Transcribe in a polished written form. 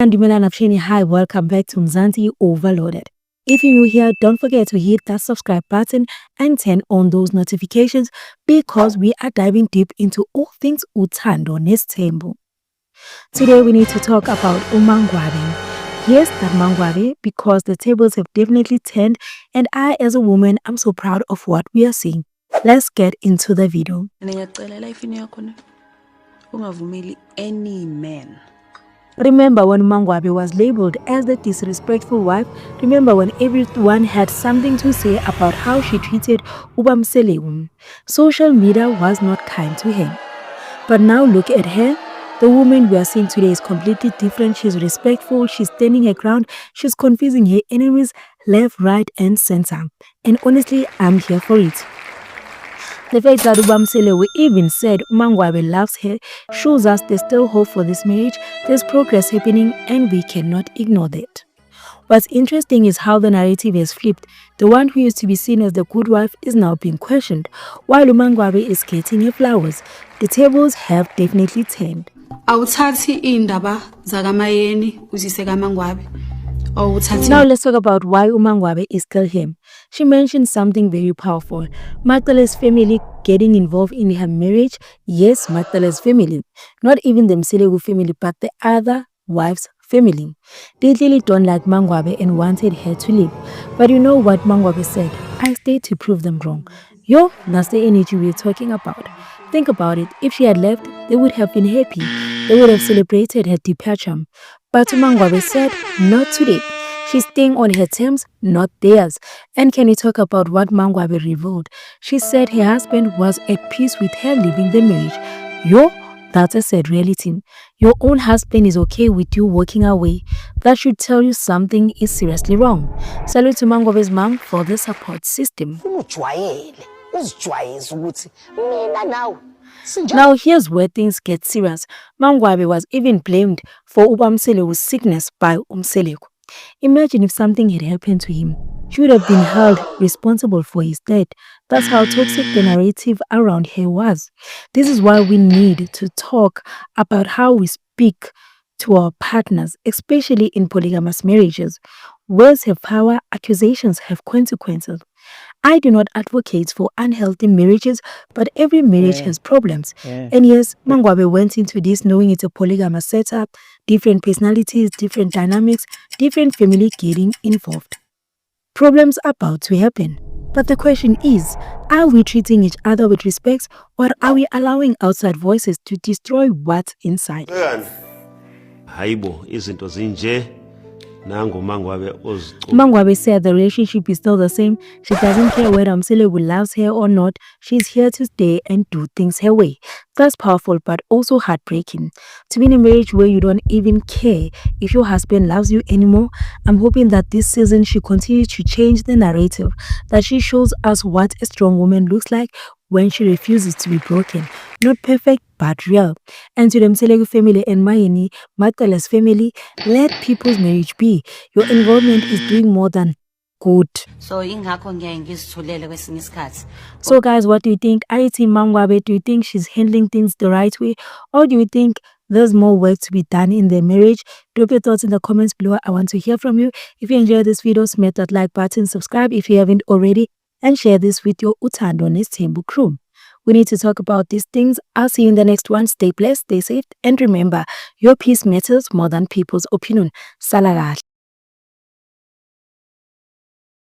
And hi, welcome back to Mzansi Overloaded. If you're new here, don't forget to hit that subscribe button and turn on those notifications because we are diving deep into all things Uthando Nestembu. Today we need to talk about Umangwabe. Yes, that Mangwabe, because the tables have definitely turned and I as a woman, I'm so proud of what we are seeing. Let's get into the video. Any man. Remember when Mangwabe was labeled as the disrespectful wife? Remember when everyone had something to say about how she treated Ubamselewu? Social media was not kind to her. But now look at her. The woman we are seeing today is completely different. She's respectful, she's standing her ground, she's confusing her enemies left, right and center. And honestly, I'm here for it. The fact that Ubamselewu even said Mangwabe loves her shows us there's still hope for this marriage, there's progress happening and we cannot ignore that. What's interesting is how the narrative has flipped. The one who used to be seen as the good wife is now being questioned, while Umangwabe is getting her flowers. The tables have definitely turned. Awuthathi indaba zakamayeni uzise kaMangwabe. Now let's talk about why Umangwabe is still him. She mentioned something very powerful. Magdale's family getting involved in her marriage. Yes, Magdale's family. Not even the Mselewu family, but the other wife's family. They really don't like Mangwabe and wanted her to leave. But you know what Mangwabe said? I stayed to prove them wrong. Yo, that's the energy we're talking about. Think about it. If she had left, they would have been happy. They would have celebrated her departure. But Mangwabe said, not today. She's staying on her terms, not theirs. And can we talk about what Mangwabe revealed? She said her husband was at peace with her leaving the marriage. Yo, that's a sad reality. Your own husband is okay with you walking away. That should tell you something is seriously wrong. Salute to Mangwabe's mom for the support system. Now here's where things get serious. Mangwabe was even blamed for Ubamselewu's sickness by Umselewu. Imagine if something had happened to him. She would have been held responsible for his death. That's how toxic the narrative around her was. This is why we need to talk about how we speak to our partners, especially in polygamous marriages. Words have power, accusations have consequences. I do not advocate for unhealthy marriages, but every marriage has problems. And yes, Mangwabe went into this knowing it's a polygamous setup, different personalities, different dynamics, different family getting involved. Problems are about to happen. But the question is, are we treating each other with respect or are we allowing outside voices to destroy what's inside? Mangwabe said the relationship is still the same. She doesn't care whether Mselewu loves her or not. She's here to stay and do things her way. That's powerful but also heartbreaking. To be in a marriage where you don't even care if your husband loves you anymore. I'm hoping that this season she continues to change the narrative, that she shows us what a strong woman looks like when she refuses to be broken. Not perfect, but real. And to the Mselewu family and Mayeni, Magdale's family, let people's marriage be. Your involvement is doing more than good. So guys, what do you think? Are you team Mangwabe? Do you think she's handling things the right way? Or do you think there's more work to be done in their marriage? Drop your thoughts in the comments below. I want to hear from you. If you enjoyed this video, smash that like button, subscribe if you haven't already, and share this with your Uthando Nestembu crew. We need to talk about these things. I'll see you in the next one. Stay blessed, stay safe, and remember, your peace matters more than people's opinion. Salagahle.